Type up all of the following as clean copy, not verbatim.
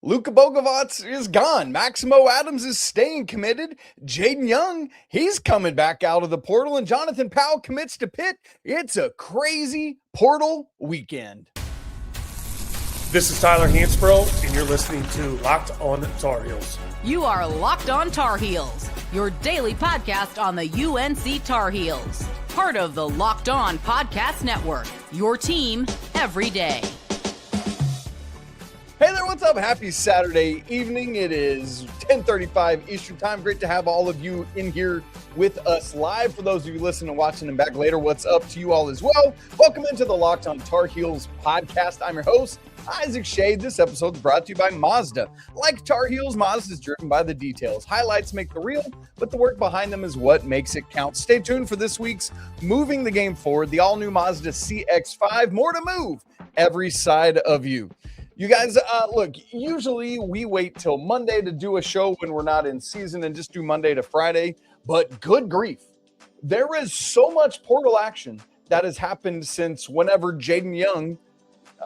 Luka Bogavac is gone. Maximo Adams is staying committed. Jaydon Young, he's coming back out of the portal. And Jonathan Powell commits to Pitt. It's a crazy portal weekend. This is Tyler Hansbrough, and you're listening to Locked On Tar Heels. You are Locked On Tar Heels, your daily podcast on the UNC Tar Heels. Part of the Locked On Podcast Network, your team every day. Hey there, what's up? Happy Saturday evening. It is 10:35 Eastern time. Great to have all of you in here with us live. For those of you listening and watching and back later, what's up to you all as well? Welcome into the Locked On Tar Heels podcast. I'm your host, Isaac Shade. This episode is brought to you by Mazda. Like Tar Heels, Mazda is driven by the details. Highlights make the real, but the work behind them is what makes it count. Stay tuned for this week's Moving the Game Forward, the all-new Mazda CX-5. More to move every side of you. You guys, look, usually we wait till Monday to do a show when we're not in season and just do Monday to Friday, but good grief. There is so much portal action that has happened since whenever Jaden Young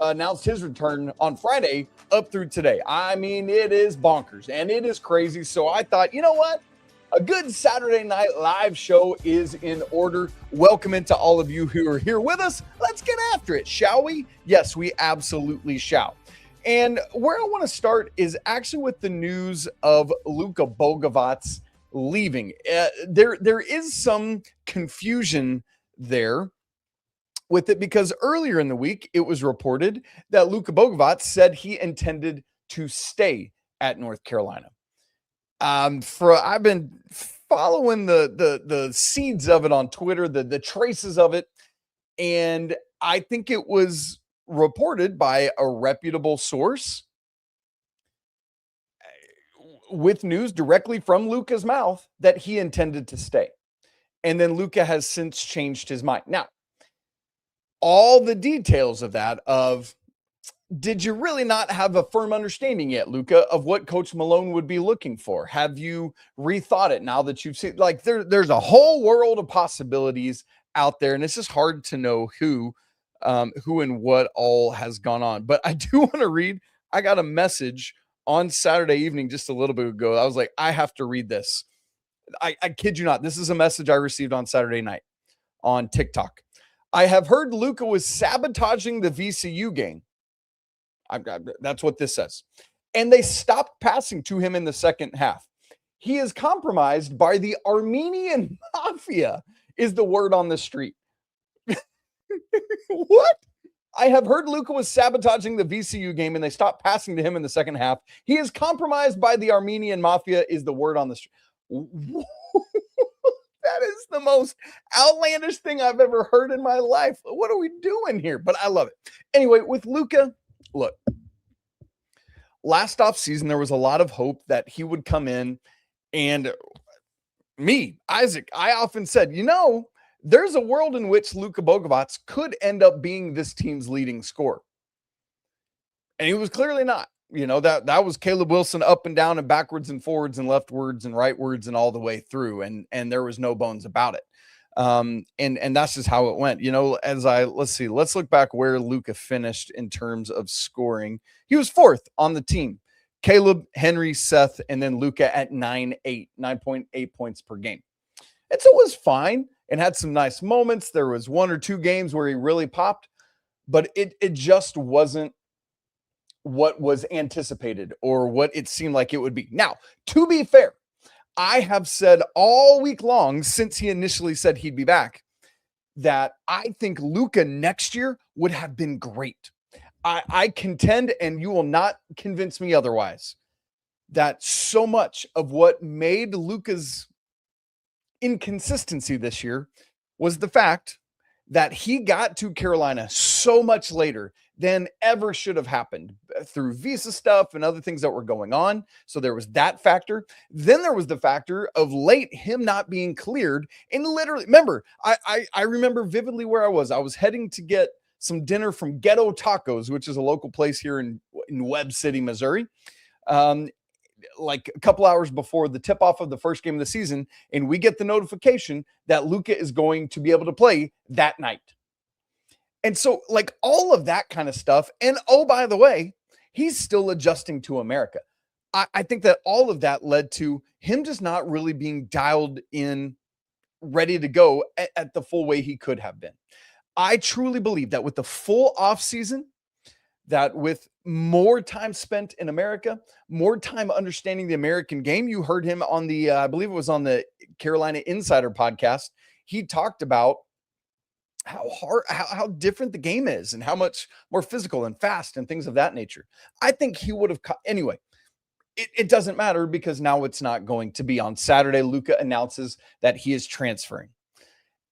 announced his return on Friday up through today. I mean, it is bonkers and it is crazy. So I thought, you know what? A good Saturday night live show is in order. Welcome into all of you who are here with us. Let's get after it, shall we? Yes, we absolutely shall. And where I want to start is actually with the news of Luca Bogavac leaving. There is some confusion there with it because earlier in the week, it was reported that Luka Bogavac said he intended to stay at North Carolina. I've been following the seeds of it on Twitter, the traces of it, and I think it was reported by a reputable source with news directly from Luka's mouth that he intended to stay. And then Luka has since changed his mind. Now, all the details of that did you really not have a firm understanding yet, Luka, of what Coach Malone would be looking for? Have you rethought it now that you've seen, like there's a whole world of possibilities out there, and it's just hard to know who and what all has gone on. But I do want to read, I got a message on Saturday evening just a little bit ago. I was like, I have to read this. I kid you not. This is a message I received on Saturday night on TikTok. I have heard Luka was sabotaging the VCU game. That's what this says. And they stopped passing to him in the second half. He is compromised by the Armenian mafia, is the word on the street. What? I have heard Luka was sabotaging the VCU game and they stopped passing to him in the second half. He is compromised by the Armenian mafia, is the word on the street. That is the most outlandish thing I've ever heard in my life. What are we doing here? But I love it. Anyway, with Luka, look, last offseason, there was a lot of hope that he would come in, and me, Isaac, I often said, there's a world in which Luka Bogavac could end up being this team's leading scorer. And he was clearly not. That was Caleb Wilson up and down and backwards and forwards and leftwards and rightwards and all the way through. And there was no bones about it. And that's just how it went. Let's look back where Luka finished in terms of scoring. He was fourth on the team. Caleb, Henry, Seth, and then Luka at 9.8 points per game. And so it was fine and had some nice moments. There was one or two games where he really popped, but it just wasn't what was anticipated or what it seemed like it would be. Now, to be fair, I have said all week long since he initially said he'd be back that I think Luka next year would have been great. I contend, and you will not convince me otherwise, that so much of what made Luka's inconsistency this year was the fact that he got to Carolina so much later than ever should have happened through visa stuff and other things that were going on. So there was that factor. Then there was the factor of late him not being cleared. And literally, remember, I remember vividly where I was. I was heading to get some dinner from Ghetto Tacos, which is a local place here in Webb City, Missouri. Like a couple hours before the tip-off of the first game of the season, and we get the notification that Luka is going to be able to play that night. And so, like, all of that kind of stuff. And, oh, by the way, He's still adjusting to America. I think that all of that led to him just not really being dialed in, ready to go at the full way he could have been. I truly believe that with the full offseason, that with more time spent in America, more time understanding the American game, you heard him on the, I believe it was on the Carolina Insider podcast. He talked about how different the game is and how much more physical and fast and things of that nature. I think he would have, anyway, it doesn't matter because now it's not going to be on Saturday. Luka announces that he is transferring.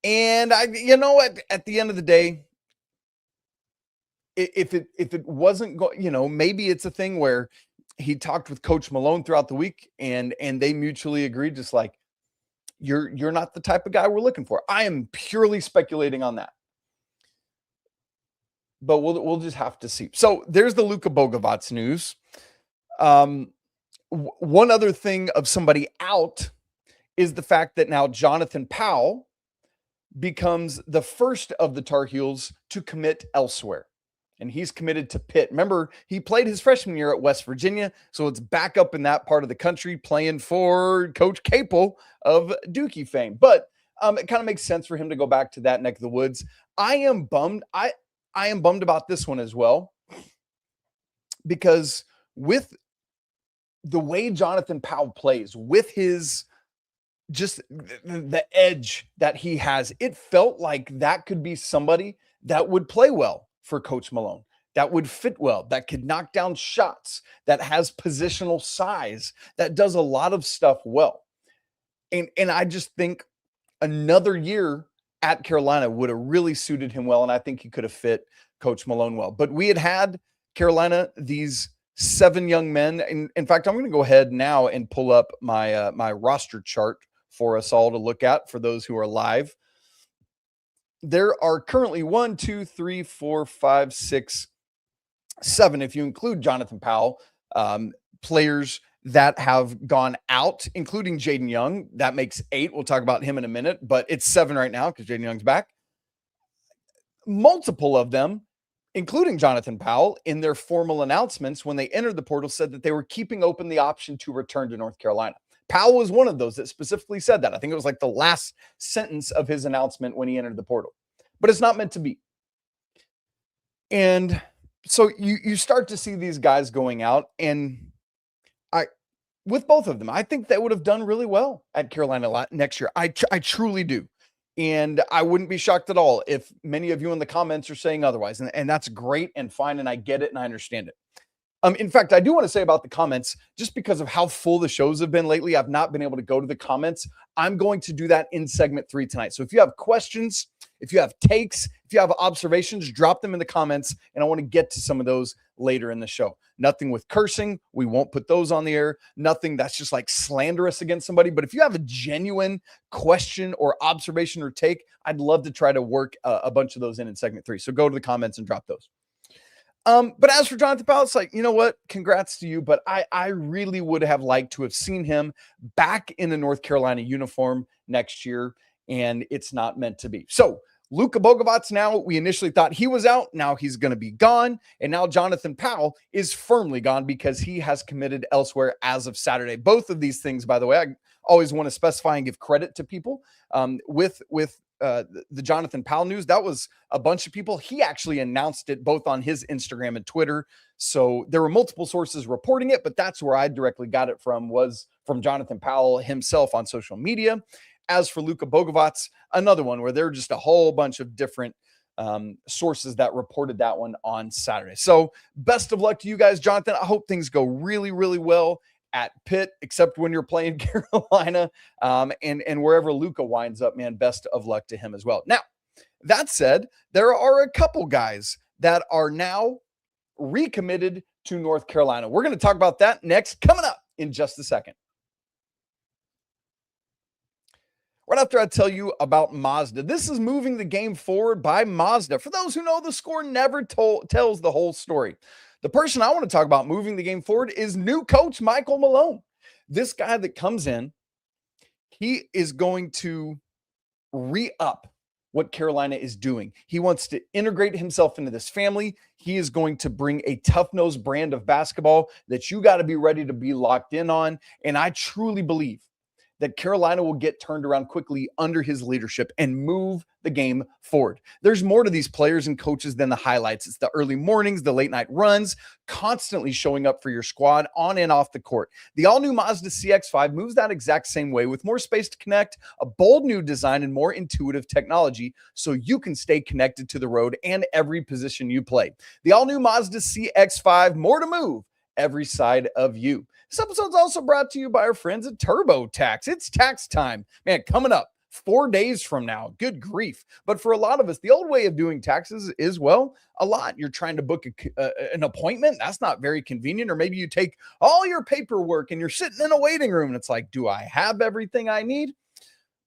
And at the end of the day, if it wasn't going, maybe it's a thing where he talked with Coach Malone throughout the week and they mutually agreed, just like, you're not the type of guy we're looking for. I am purely speculating on that, but we'll just have to see. So there's the Luka Bogavac news. One other thing of somebody out is the fact that now Jonathan Powell becomes the first of the Tar Heels to commit elsewhere. And he's committed to Pitt. Remember, he played his freshman year at West Virginia, so it's back up in that part of the country playing for Coach Capel of Dookie fame. But it kind of makes sense for him to go back to that neck of the woods. I am bummed. I am bummed about this one as well, because with the way Jonathan Powell plays, with his just the edge that he has, it felt like that could be somebody that would play well for Coach Malone, that would fit well, that could knock down shots, that has positional size, that does a lot of stuff well. And I just think another year at Carolina would have really suited him well, and I think he could have fit Coach Malone well. But we had Carolina, these 7 young men. In fact, I'm going to go ahead now and pull up my my roster chart for us all to look at for those who are live. There are currently 1, 2, 3, 4, 5, 6, 7, if you include Jonathan Powell, players that have gone out, including Jaden Young. That makes 8. We'll talk about him in a minute, but it's 7 right now because Jaden Young's back. Multiple of them, including Jonathan Powell, in their formal announcements when they entered the portal, said that they were keeping open the option to return to North Carolina. Powell was one of those that specifically said that. I think it was like the last sentence of his announcement when he entered the portal. But it's not meant to be. And so you start to see these guys going out, and with both of them, I think they would have done really well at Carolina next year. I truly do. And I wouldn't be shocked at all if many of you in the comments are saying otherwise. And that's great and fine, and I get it and I understand it. In fact, I do want to say about the comments, just because of how full the shows have been lately, I've not been able to go to the comments. I'm going to do that in segment 3 tonight. So if you have questions, if you have takes, if you have observations, drop them in the comments, and I want to get to some of those later in the show. Nothing with cursing. We won't put those on the air. Nothing that's just like slanderous against somebody. But if you have a genuine question or observation or take, I'd love to try to work a bunch of those in segment 3. So go to the comments and drop those. But as for Jonathan Powell, it's like, you know what? Congrats to you. But I really would have liked to have seen him back in the North Carolina uniform next year, and it's not meant to be. So Luca Bogavac, now we initially thought he was out. Now he's going to be gone. And now Jonathan Powell is firmly gone because he has committed elsewhere as of Saturday. Both of these things, by the way, I always want to specify and give credit to people with the Jonathan Powell news. That was a bunch of people. He actually announced it both on his Instagram and Twitter. So there were multiple sources reporting it, but that's where I directly got it from, was from Jonathan Powell himself on social media. As for Luka Bogavac, another one where there are just a whole bunch of different sources that reported that one on Saturday. So best of luck to you guys, Jonathan. I hope things go really, really well at Pitt, except when you're playing Carolina, and wherever Luka winds up, man, best of luck to him as well. Now, that said, there are a couple guys that are now recommitted to North Carolina. We're going to talk about that next, coming up in just a second. Right after I tell you about Mazda. This is Moving the Game Forward by Mazda. For those who know, the score never tells the whole story. The person I want to talk about moving the game forward is new coach Michael Malone. This guy that comes in, he is going to re-up what Carolina is doing. He wants to integrate himself into this family. He is going to bring a tough-nosed brand of basketball that you got to be ready to be locked in on. And I truly believe that Carolina will get turned around quickly under his leadership and move the game forward. There's more to these players and coaches than the highlights. It's the early mornings, the late night runs, constantly showing up for your squad on and off the court. The all-new Mazda CX-5 moves that exact same way with more space to connect, a bold new design, and more intuitive technology so you can stay connected to the road and every position you play. The all-new Mazda CX-5, more to move every side of you. This episode is also brought to you by our friends at TurboTax. It's tax time. Man, coming up 4 days from now. Good grief. But for a lot of us, the old way of doing taxes is, well, a lot. You're trying to book an appointment. That's not very convenient. Or maybe you take all your paperwork and you're sitting in a waiting room and it's like, do I have everything I need?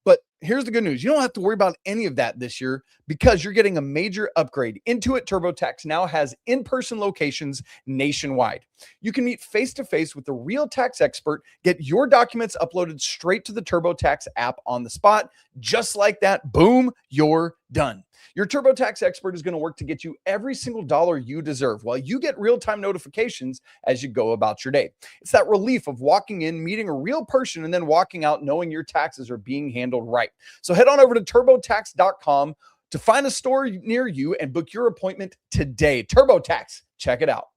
But here's the good news. You don't have to worry about any of that this year because you're getting a major upgrade. Intuit TurboTax now has in-person locations nationwide. You can meet face-to-face with a real tax expert, get your documents uploaded straight to the TurboTax app on the spot. Just like that, boom, you're done. Your TurboTax expert is going to work to get you every single dollar you deserve while you get real-time notifications as you go about your day. It's that relief of walking in, meeting a real person, and then walking out knowing your taxes are being handled right. So head on over to TurboTax.com to find a store near you and book your appointment today. TurboTax, check it out.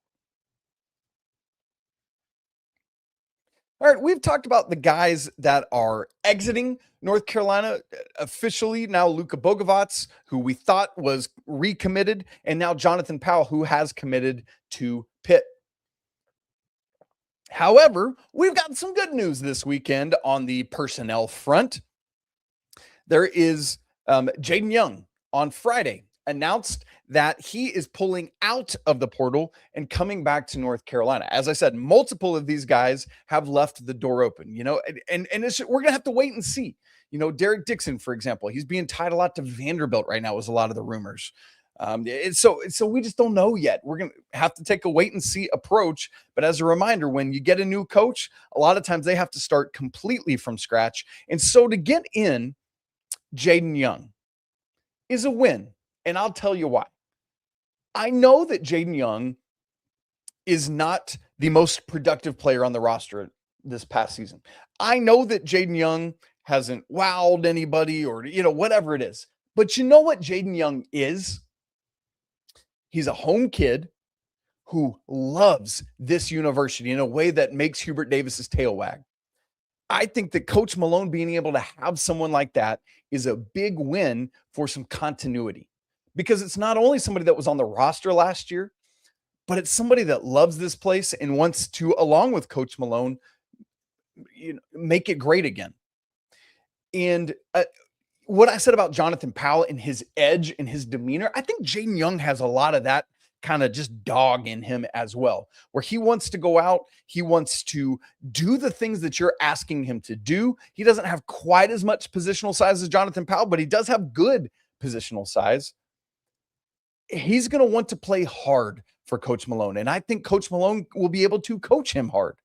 All right, we've talked about the guys that are exiting North Carolina officially. Now Luka Bogavac, who we thought was recommitted, and now Jonathan Powell, who has committed to Pitt. However, we've got some good news this weekend on the personnel front. There is Jaden Young on Friday announced that he is pulling out of the portal and coming back to North Carolina. As I said, multiple of these guys have left the door open, and we're going to have to wait and see. Derek Dixon, for example, he's being tied a lot to Vanderbilt right now, was a lot of the rumors. So we just don't know yet. We're going to have to take a wait and see approach. But as a reminder, when you get a new coach, a lot of times they have to start completely from scratch. And so to get in Jaydon Young is a win. And I'll tell you why. I know that Jaydon Young is not the most productive player on the roster this past season. I know that Jaydon Young hasn't wowed anybody or, whatever it is. But you know what Jaydon Young is? He's a home kid who loves this university in a way that makes Hubert Davis's tail wag. I think that Coach Malone being able to have someone like that is a big win for some continuity. Because it's not only somebody that was on the roster last year, but it's somebody that loves this place and wants to, along with Coach Malone, make it great again. And what I said about Jonathan Powell and his edge and his demeanor, I think Jaydon Young has a lot of that kind of just dog in him as well, where he wants to go out. He wants to do the things that you're asking him to do. He doesn't have quite as much positional size as Jonathan Powell, but he does have good positional size. He's going to want to play hard for Coach Malone. And I think Coach Malone will be able to coach him hard.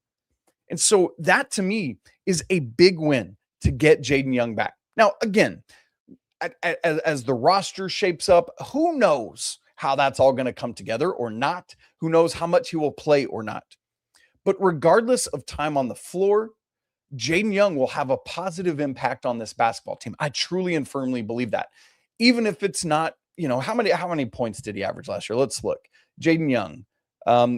And so that to me is a big win to get Jaydon Young back. Now, again, as the roster shapes up, who knows how that's all going to come together or not? Who knows how much he will play or not? But regardless of time on the floor, Jaydon Young will have a positive impact on this basketball team. I truly and firmly believe that. Even if it's not, how many points did he average last year? Let's look. Jaydon Young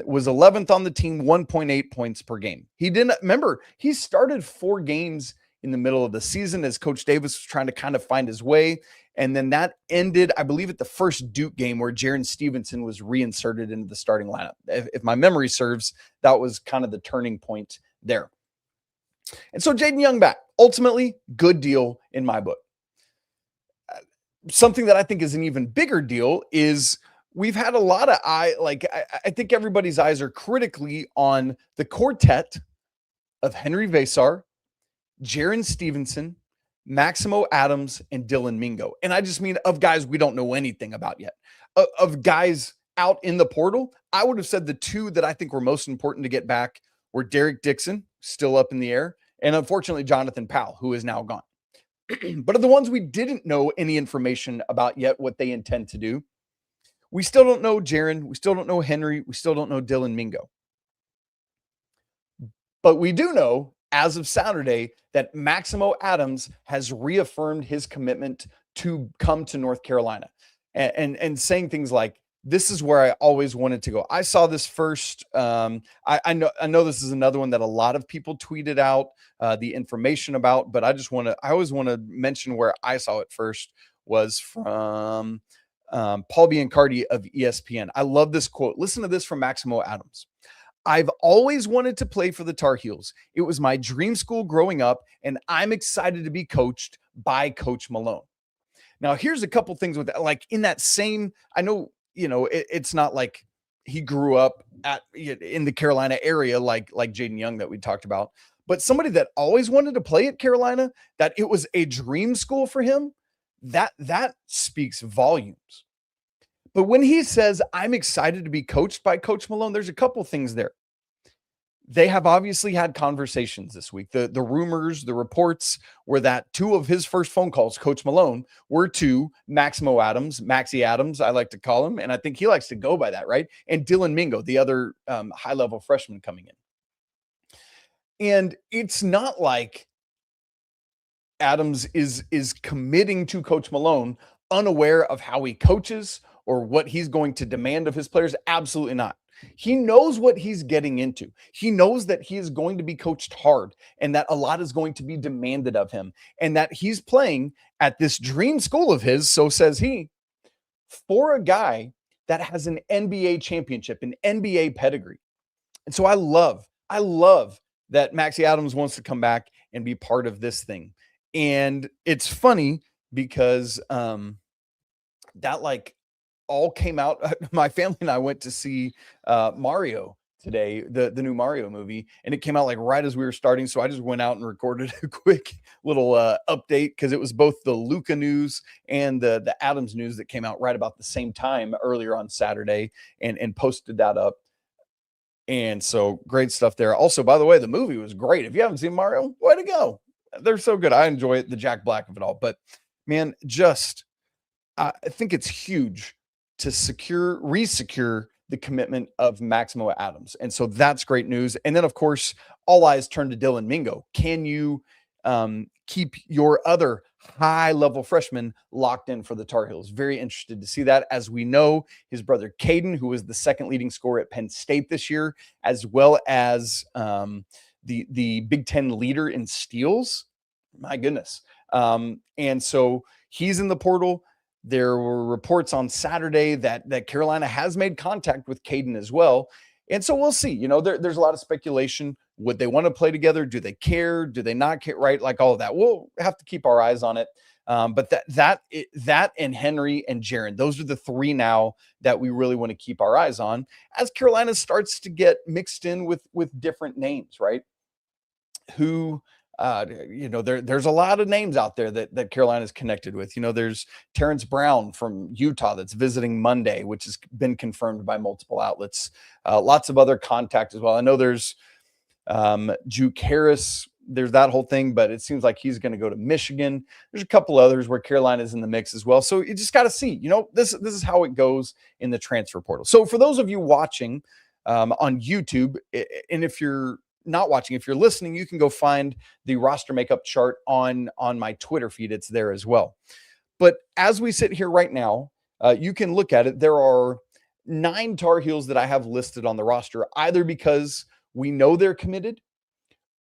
was 11th on the team, 1.8 points per game. He started 4 games in the middle of the season as Coach Davis was trying to kind of find his way. And then that ended, I believe, at the first Duke game where Jaron Stevenson was reinserted into the starting lineup. If my memory serves, that was kind of the turning point there. And so Jaydon Young back. Ultimately, good deal in my book. Something that I think is an even bigger deal is we've had a lot of I think everybody's eyes are critically on the quartet of Henry Vesar, Jaron Stevenson, Maximo Adams, and Dylan Mingo. And I just mean of guys we don't know anything about yet. Of guys out in the portal, I would have said the 2 that I think were most important to get back were Derek Dixon, still up in the air, and unfortunately Jonathan Powell, who is now gone. But of the ones we didn't know any information about yet, what they intend to do, we still don't know Jaron. We still don't know Henry. We still don't know Dylan Mingo. But we do know, as of Saturday, that Maximo Adams has reaffirmed his commitment to come to North Carolina and saying things like, this is where I always wanted to go. I saw this first. I know this is another one that a lot of people tweeted out the information about, but I always want to mention where I saw it first was from Paul Biancardi of ESPN. I love this quote. Listen to this from Maximo Adams. I've always wanted to play for the Tar Heels. It was my dream school growing up, and I'm excited to be coached by Coach Malone. Now, here's a couple things with that. Like in that same, I know, it's not like he grew up in the Carolina area like Jaden Young that we talked about, but somebody that always wanted to play at Carolina, that it was a dream school for him, that speaks volumes. But when he says, I'm excited to be coached by Coach Malone, there's a couple things there. They have obviously had conversations this week. The rumors, the reports were that two of his first phone calls, Coach Malone, were to Maximo Adams, Maxie Adams, I like to call him. And I think he likes to go by that, right? And Dylan Mingo, the other high-level freshman coming in. And it's not like Adams is committing to Coach Malone unaware of how he coaches or what he's going to demand of his players. Absolutely not. He knows what he's getting into. He knows that he is going to be coached hard and that a lot is going to be demanded of him and that he's playing at this dream school of his, so says he, for a guy that has an NBA championship, an NBA pedigree. And so I love that Maxie Adams wants to come back and be part of this thing. And it's funny because that all came out. My family and I went to see Mario today, the new Mario movie, and it came out right as we were starting. So I just went out and recorded a quick little update because it was both the Luka news and the Adams news that came out right about the same time earlier on Saturday, and posted that up. And so great stuff there. Also, by the way, the movie was great. If you haven't seen Mario, way to go. They're so good. I enjoy it, the Jack Black of it all. But man, I think it's huge to resecure the commitment of Maximo Adams. And so that's great news. And then, of course, all eyes turn to Dylan Mingo. Can you keep your other high-level freshman locked in for the Tar Heels? Very interested to see that. As we know, his brother Caden, who was the second leading scorer at Penn State this year, as well as the Big Ten leader in steals. My goodness. And so he's in the portal. There were reports on Saturday that Carolina has made contact with Caden as well. And so we'll see. There's a lot of speculation. Would they want to play together? Do they care? Do they not care? Right? Like all of that. We'll have to keep our eyes on it. But that and Henry and Jaron, those are the three now that we really want to keep our eyes on as Carolina starts to get mixed in with different names, right? Who there's a lot of names out there that Carolina's connected with. There's Terrence Brown from Utah that's visiting Monday, which has been confirmed by multiple outlets. Lots of other contact as well. I know there's Juke Harris. There's that whole thing, but it seems like he's going to go to Michigan. There's a couple others where Carolina's in the mix as well. So you just got to see, this is how it goes in the transfer portal. So for those of you watching on YouTube, and if you're not watching, if you're listening, you can go find the roster makeup chart on my Twitter feed. It's there as well. But as we sit here right now, you can look at it. There are 9 Tar Heels that I have listed on the roster, either because we know they're committed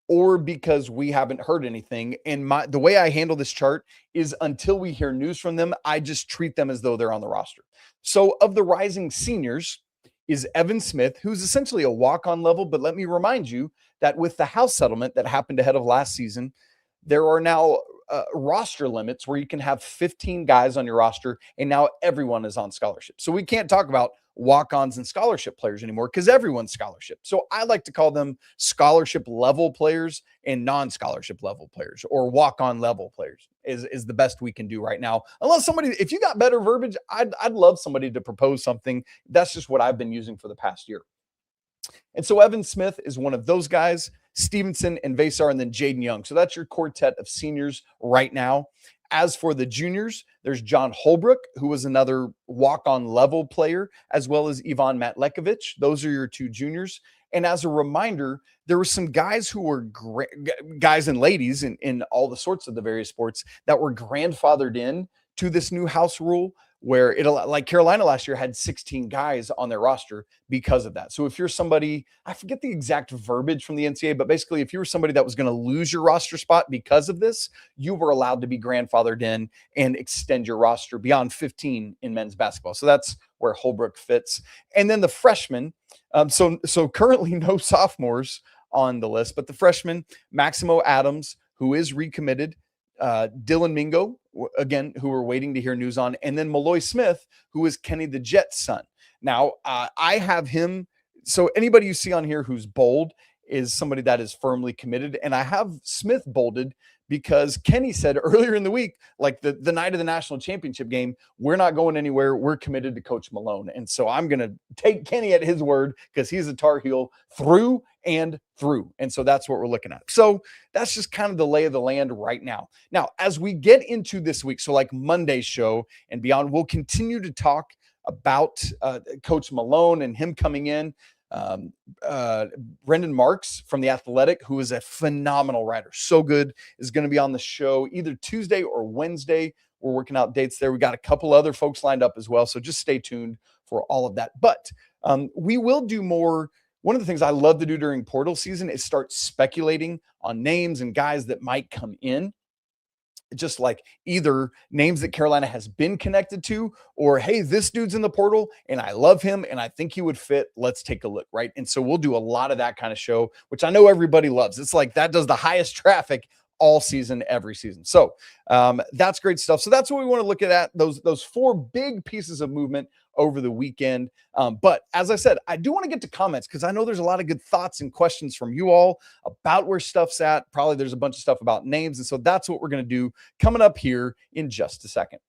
or because we haven't heard anything. And the way I handle this chart is until we hear news from them, I just treat them as though they're on the roster. So of the rising seniors is Evan Smith, who's essentially a walk-on level. But let me remind you that with the house settlement that happened ahead of last season, there are now roster limits where you can have 15 guys on your roster, and now everyone is on scholarship. So we can't talk about walk-ons and scholarship players anymore because everyone's scholarship. So I like to call them scholarship level players and non-scholarship level players, or walk-on level players is the best we can do right now. Unless if you got better verbiage, I'd love somebody to propose something. That's just what I've been using for the past year. And so Evan Smith is one of those guys. Stevenson, and Vasar, and then Jaden Young. So that's your quartet of seniors right now. As for the juniors, there's John Holbrook, who was another walk-on level player, as well as Ivan Matlekovic. Those are your two juniors. And as a reminder, there were some guys who were guys and ladies in all the sorts of the various sports that were grandfathered in to this new house rule, where like Carolina last year had 16 guys on their roster because of that. So if you're somebody, I forget the exact verbiage from the NCAA, but basically if you were somebody that was going to lose your roster spot because of this, you were allowed to be grandfathered in and extend your roster beyond 15 in men's basketball. So that's where Holbrook fits. And then the freshmen, so currently no sophomores on the list, but the freshmen, Maximo Adams, who is recommitted, Dylan Mingo, again, who we're waiting to hear news on, and then Malloy Smith, who is Kenny the Jet's son. Now, I have him. So anybody you see on here who's bold is somebody that is firmly committed. And I have Smith bolded because Kenny said earlier in the week, like the night of the national championship game, we're not going anywhere. We're committed to Coach Malone. And so I'm going to take Kenny at his word because he's a Tar Heel through and through. And so that's what we're looking at. So that's just kind of the lay of the land right now. Now, as we get into this week, so like Monday's show and beyond, we'll continue to talk about Coach Malone and him coming in. Brendan Marks from The Athletic, who is a phenomenal writer, so good, is going to be on the show either Tuesday or Wednesday. We're working out dates there. We got a couple other folks lined up as well, so just stay tuned for all of that. But we will do more. One of the things I love to do during portal season is start speculating on names and guys that might come in. Just like either names that Carolina has been connected to, or, hey, this dude's in the portal and I love him and I think he would fit. Let's take a look, right? And so we'll do a lot of that kind of show, which I know everybody loves. It's like that does the highest traffic all season, every season. So that's great stuff. So that's what we want to look at, those four big pieces of movement over the weekend. But as I said, I do want to get to comments because I know there's a lot of good thoughts and questions from you all about where stuff's at. Probably there's a bunch of stuff about names. And so that's what we're going to do coming up here in just a second.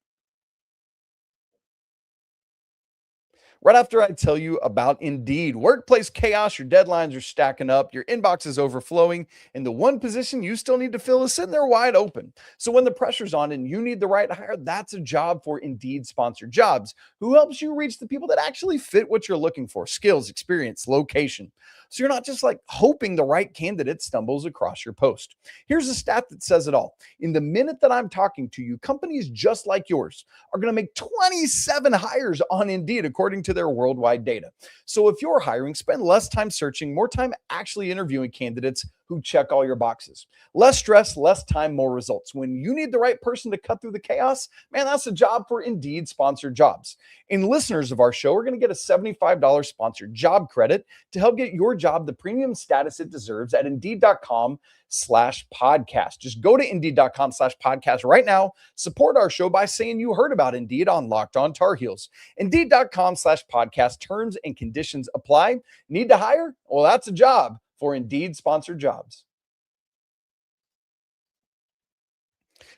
Right after I tell you about Indeed. Workplace chaos, your deadlines are stacking up, your inbox is overflowing, and the one position you still need to fill is sitting there wide open. So when the pressure's on and you need the right hire, that's a job for Indeed Sponsored Jobs, who helps you reach the people that actually fit what you're looking for: skills, experience, location. So you're not just like hoping the right candidate stumbles across your post. Here's a stat that says it all. In the minute that I'm talking to you, companies just like yours are going to make 27 hires on Indeed, according to their worldwide data. So if you're hiring, spend less time searching, more time actually interviewing candidates who check all your boxes. Less stress, less time, more results. When you need the right person to cut through the chaos, man, that's a job for Indeed Sponsored Jobs. And listeners of our show are going to get a $75 sponsored job credit to help get your job the premium status it deserves at Indeed.com/podcast. Just go to Indeed.com/podcast right now. Support our show by saying you heard about Indeed on Locked On Tar Heels. Indeed.com/podcast. Terms and conditions apply. Need to hire? Well, that's a job for Indeed Sponsored Jobs.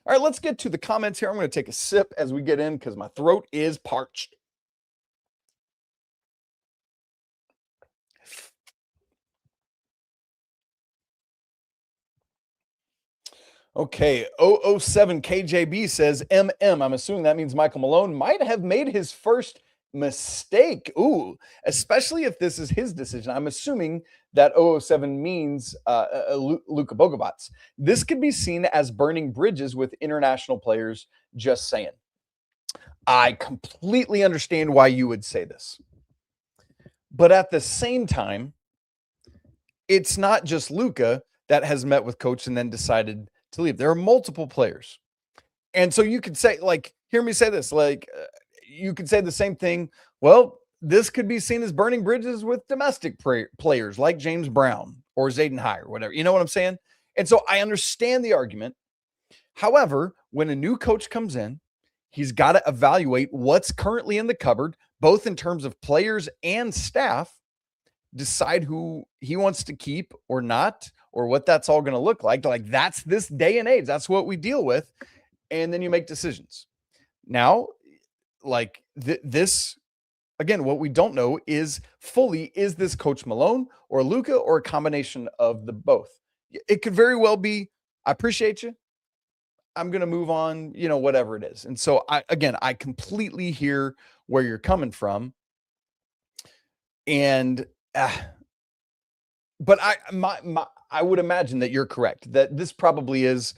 All right, let's get to the comments here. I'm going to take a sip as we get in because my throat is parched. Okay, 007 KJB says MM. I'm assuming that means Michael Malone might have made his first mistake. Ooh, especially if this is his decision. I'm assuming that 007 means Luka Bogavac. This could be seen as burning bridges with international players, just saying. I completely understand why you would say this. But at the same time, it's not just Luka that has met with coach and then decided to leave. There are multiple players. And so you could say, like, hear me say this, like, you could say the same thing. Well, this could be seen as burning bridges with domestic players like James Brown or Zayden High or whatever. You know what I'm saying? And so I understand the argument. However, when a new coach comes in, he's got to evaluate what's currently in the cupboard, both in terms of players and staff, decide who he wants to keep or not, or what that's all going to look like. Like, that's this day and age. That's what we deal with. And then you make decisions. Now, like this, Again, what we don't know is this Coach Malone or Luka or a combination of the both? It could very well be, I appreciate you, I'm going to move on, whatever it is. And so I completely hear where you're coming from. And, but I would imagine that you're correct, that this probably is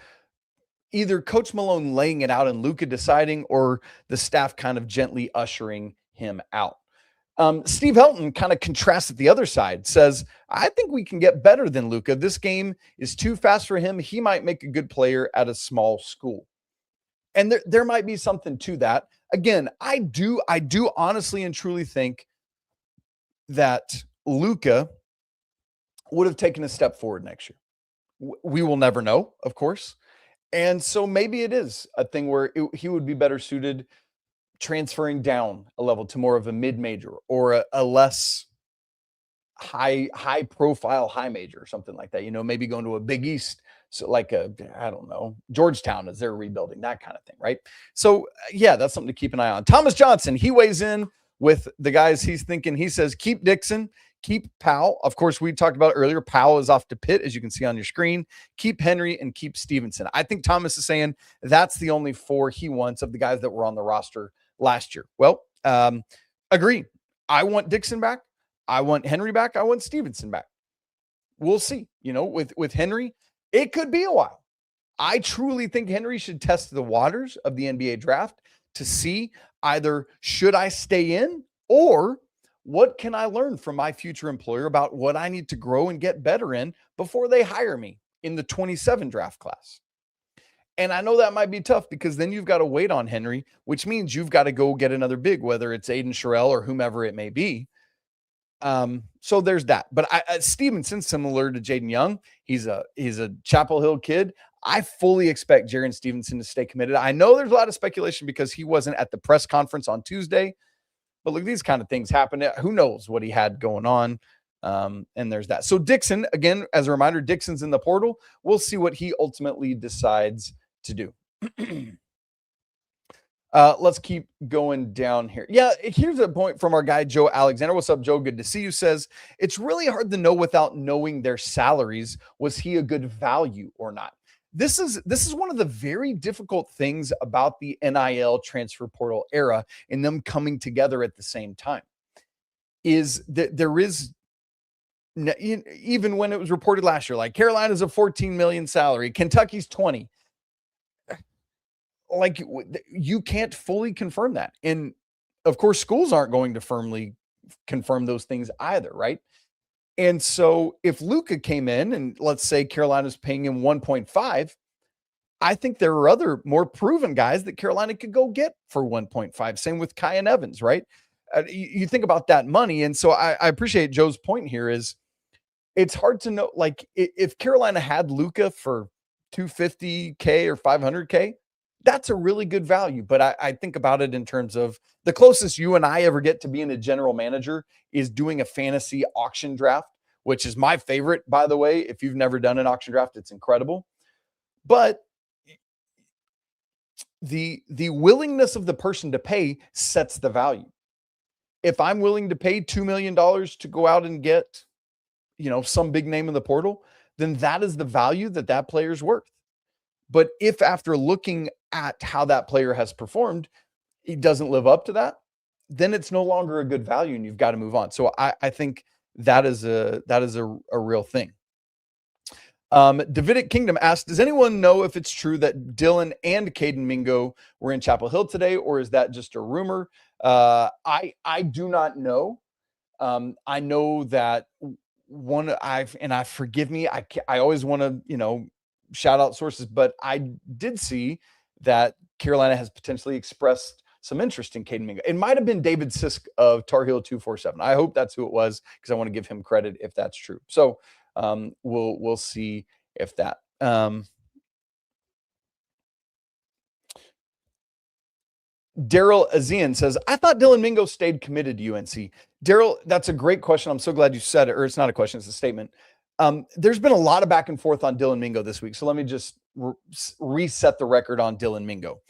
either Coach Malone laying it out and Luka deciding, or the staff kind of gently ushering him out. Steve Helton kind of contrasts at the other side, says, I think we can get better than Luka. This game is too fast for him. He might make a good player at a small school. And there might be something to that. Again, I do honestly and truly think that Luka would have taken a step forward next year. We will never know, of course. And so maybe it is a thing where he would be better suited transferring down a level to more of a mid-major or a less high profile high major or something like that. Maybe going to a Big East, so like I don't know, Georgetown as they're rebuilding, that kind of thing, right? So yeah, that's something to keep an eye on. Thomas Johnson, he weighs in with the guys he's thinking. He says, keep Dixon, keep Powell. Of course, we talked about earlier, Powell is off to Pitt, as you can see on your screen. Keep Henry and keep Stevenson. I think Thomas is saying that's the only 4 he wants of the guys that were on the roster last year. Well, agree. I want Dixon back. I want Henry back. I want Stevenson back. We'll see. With Henry, it could be a while. I truly think Henry should test the waters of the NBA draft to see either should I stay in, or what can I learn from my future employer about what I need to grow and get better in before they hire me in the 27 draft class. And I know that might be tough, because then you've got to wait on Henry, which means you've got to go get another big, whether it's Aiden Sherrill or whomever it may be. So there's that. But Stevenson, similar to Jaden Young, he's a Chapel Hill kid. I fully expect Jaron Stevenson to stay committed. I know there's a lot of speculation because he wasn't at the press conference on Tuesday, but look, these kind of things happen. Who knows what he had going on? And there's that. So Dixon, again, as a reminder, Dixon's in the portal. We'll see what he ultimately decides to do. Let's keep going down here. Yeah, here's a point from our guy, Joe Alexander. What's up, Joe? Good to see you. Says, it's really hard to know without knowing their salaries. Was he a good value or not? This is one of the very difficult things about the NIL transfer portal era and them coming together at the same time, is that there is, even when it was reported last year, like Carolina's a 14 million salary, Kentucky's 20. Like, you can't fully confirm that. And of course, schools aren't going to firmly confirm those things either, right? And so if Luka came in and let's say Carolina's paying him 1.5, I think there are other more proven guys that Carolina could go get for 1.5. Same with Kyan Evans, right? You think about that money. And so I appreciate Joe's point here is it's hard to know, like, if Carolina had Luka for $250K or $500K, that's a really good value. But I think about it in terms of the closest you and I ever get to being a general manager is doing a fantasy auction draft, which is my favorite, by the way. If you've never done an auction draft, it's incredible. But the willingness of the person to pay sets the value. If I'm willing to pay $2 million to go out and get, some big name in the portal, then that is the value that player's worth. But if after looking at how that player has performed, he doesn't live up to that, then it's no longer a good value and you've got to move on. So I think that is a real thing. Davidic Kingdom asked, does anyone know if it's true that Dylan and Jaden Mingo were in Chapel Hill today, or is that just a rumor? I do not know. I know that forgive me, I always want to, shout out sources, but I did see that Carolina has potentially expressed some interest in Jaden Mingo. It might have been David Sisk of Tar Heel 247. I hope that's who it was, because I want to give him credit if that's true. So we'll see if that. Daryl Azian says, I thought Dylan Mingo stayed committed to UNC. Daryl, that's a great question. I'm so glad you said it, or it's not a question, it's a statement. There's been a lot of back and forth on Dylan Mingo this week. So let me just reset the record on Dylan Mingo.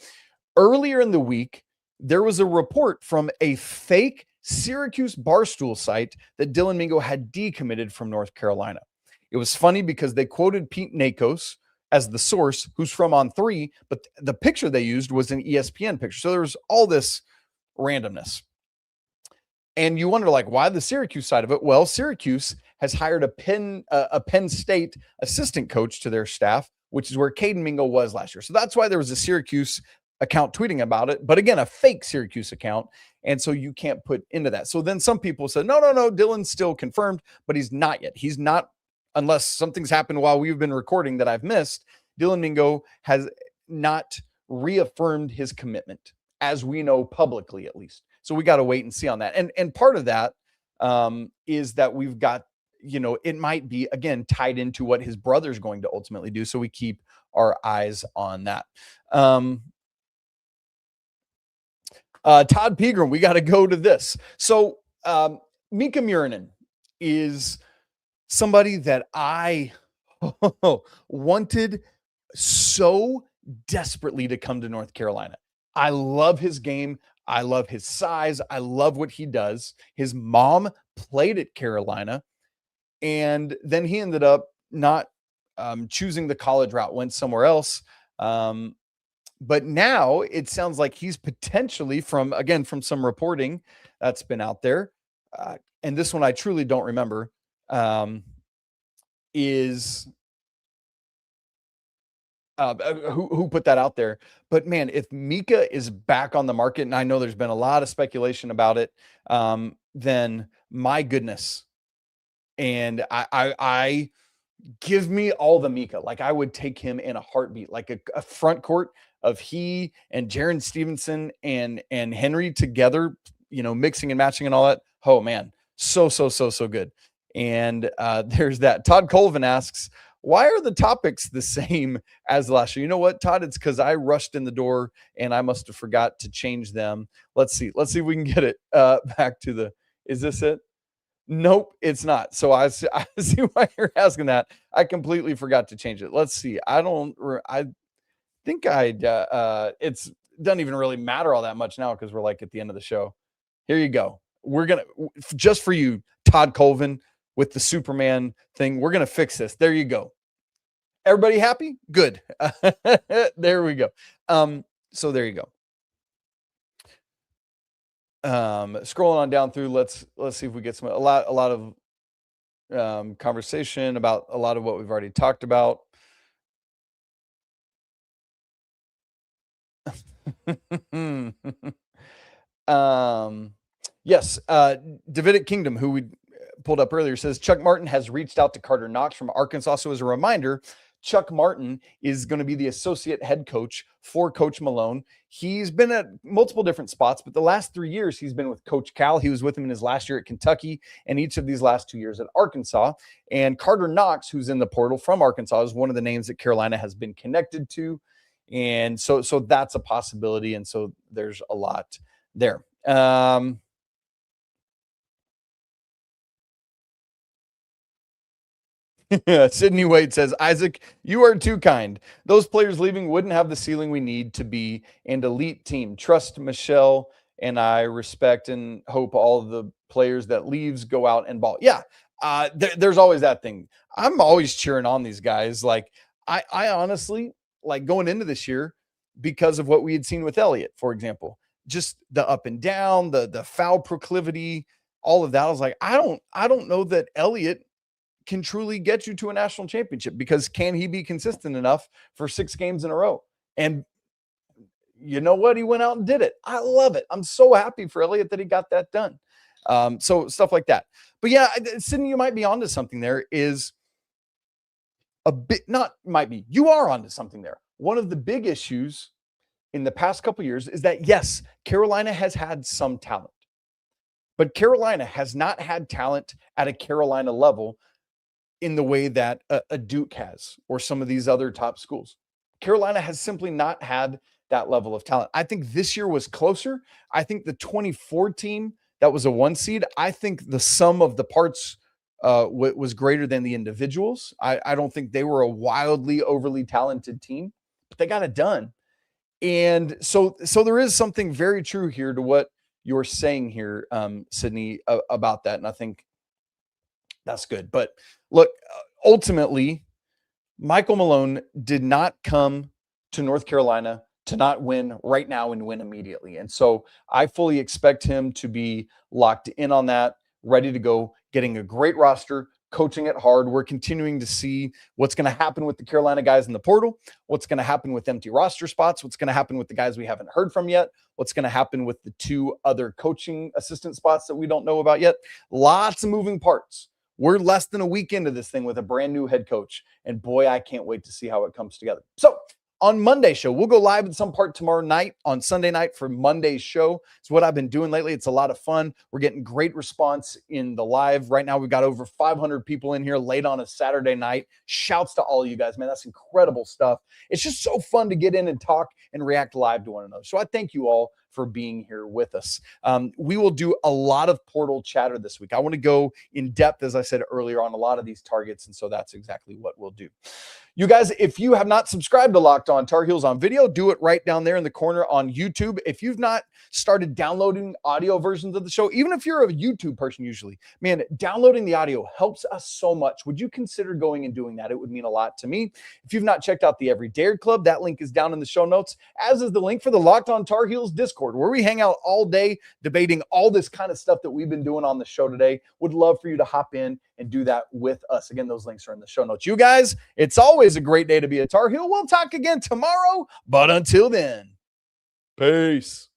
Earlier in the week, there was a report from a fake Syracuse Barstool site that Dylan Mingo had decommitted from North Carolina. It was funny because they quoted Pete Nakos as the source, who's from On3, but the picture they used was an ESPN picture. So there was all this randomness. And you wonder, like, why the Syracuse side of it? Well, Syracuse has hired a Penn State assistant coach to their staff, which is where Jaydon Mingo was last year. So that's why there was a Syracuse account tweeting about it. But again, a fake Syracuse account. And so you can't put into that. So then some people said, no, Dylan's still confirmed, but he's not yet. He's not, unless something's happened while we've been recording that I've missed. Dylan Mingo has not reaffirmed his commitment, as we know publicly, at least. So we got to wait and see on that. And part of that is that we've got, it might be, again, tied into what his brother's going to ultimately do. So we keep our eyes on that. Todd Pegram, we got to go to this. So Mika Murinen is somebody that I wanted so desperately to come to North Carolina. I love his game. I love his size. I love what he does. His mom played at Carolina, and then he ended up not choosing the college route, went somewhere else. But now it sounds like he's potentially from some reporting that's been out there. And this one I truly don't remember, is who put that out there. But man, if Mika is back on the market, and I know there's been a lot of speculation about it, then my goodness. And I give me all the Mika. Like, I would take him in a heartbeat, like a front court of he and Jaron Stevenson and Henry together, mixing and matching and all that. Oh man, so good. And there's that. Todd Colvin asks, why are the topics the same as last year? You know what, Todd? It's because I rushed in the door and I must have forgot to change them. Let's see if we can get it back to is this it? Nope, it's not. So I see why you're asking that. I completely forgot to change it. Let's see. I think it doesn't even really matter all that much now because we're like at the end of the show. Here you go. We're going to, just for you, Todd Colvin, with the Superman thing, we're going to fix this. There you go. Everybody happy? Good. There we go. So there you go. Scrolling on down through, let's see if we get a lot of conversation about a lot of what we've already talked about. Yes, Davidic Kingdom, who we pulled up earlier, says Chuck Martin has reached out to Carter Knox from Arkansas. So as a reminder, Chuck Martin is going to be the associate head coach for Coach Malone. He's been at multiple different spots, but the last 3 years he's been with Coach Cal. He was with him in his last year at Kentucky and each of these last 2 years at Arkansas. And Carter Knox, who's in the portal from Arkansas, is one of the names that Carolina has been connected to. And so that's a possibility. And so there's a lot there. Sydney Wade says, Isaac, you are too kind. Those players leaving wouldn't have the ceiling we need to be an elite team. Trust Michelle, and I respect and hope all of the players that leaves go out and ball. Yeah, there's always that thing. I'm always cheering on these guys. Like, I honestly, like, going into this year, because of what we had seen with Elliott, for example, just the up and down, the foul proclivity, all of that. I was like, I don't know that Elliott can truly get you to a national championship, because can he be consistent enough for 6 games in a row? And you know what? He went out and did it. I love it. I'm so happy for Elliott that he got that done. So stuff like that. But yeah, Sydney, you might be onto something there. Is a bit, not might be, you are onto something there. One of the big issues in the past couple of years is that, yes, Carolina has had some talent, but Carolina has not had talent at a Carolina level in the way that a Duke has, or some of these other top schools. Carolina has simply not had that level of talent. I think this year was closer. I think the 24 team that was a 1 seed, I think the sum of the parts was greater than the individuals. I don't think they were a wildly overly talented team, but they got it done. And so there is something very true here to what you're saying here, Sydney, about that. And I think that's good. But look, ultimately, Michael Malone did not come to North Carolina to not win right now and win immediately. And so I fully expect him to be locked in on that, ready to go, getting a great roster, coaching it hard. We're continuing to see what's going to happen with the Carolina guys in the portal, what's going to happen with empty roster spots, what's going to happen with the guys we haven't heard from yet, what's going to happen with the 2 other coaching assistant spots that we don't know about yet. Lots of moving parts. We're less than a week into this thing with a brand new head coach. And boy, I can't wait to see how it comes together. So on Monday's show, we'll go live in some part tomorrow night on Sunday night for Monday's show. It's what I've been doing lately. It's a lot of fun. We're getting great response in the live. Right now, we've got over 500 people in here late on a Saturday night. Shouts to all of you guys, man. That's incredible stuff. It's just so fun to get in and talk and react live to one another. So I thank you all for being here with us. We will do a lot of portal chatter this week. I want to go in depth, as I said earlier, on a lot of these targets. And so that's exactly what we'll do. You guys, if you have not subscribed to Locked On Tar Heels on video, do it right down there in the corner on YouTube. If you've not started downloading audio versions of the show, even if you're a YouTube person usually, man, downloading the audio helps us so much. Would you consider going and doing that? It would mean a lot to me. If you've not checked out the Every Dare Club, that link is down in the show notes, as is the link for the Locked On Tar Heels Discord, where we hang out all day debating all this kind of stuff that we've been doing on the show today. Would love for you to hop in and do that with us. Again, those links are in the show notes. You guys, it's always a great day to be a Tar Heel. We'll talk again tomorrow, but until then, peace.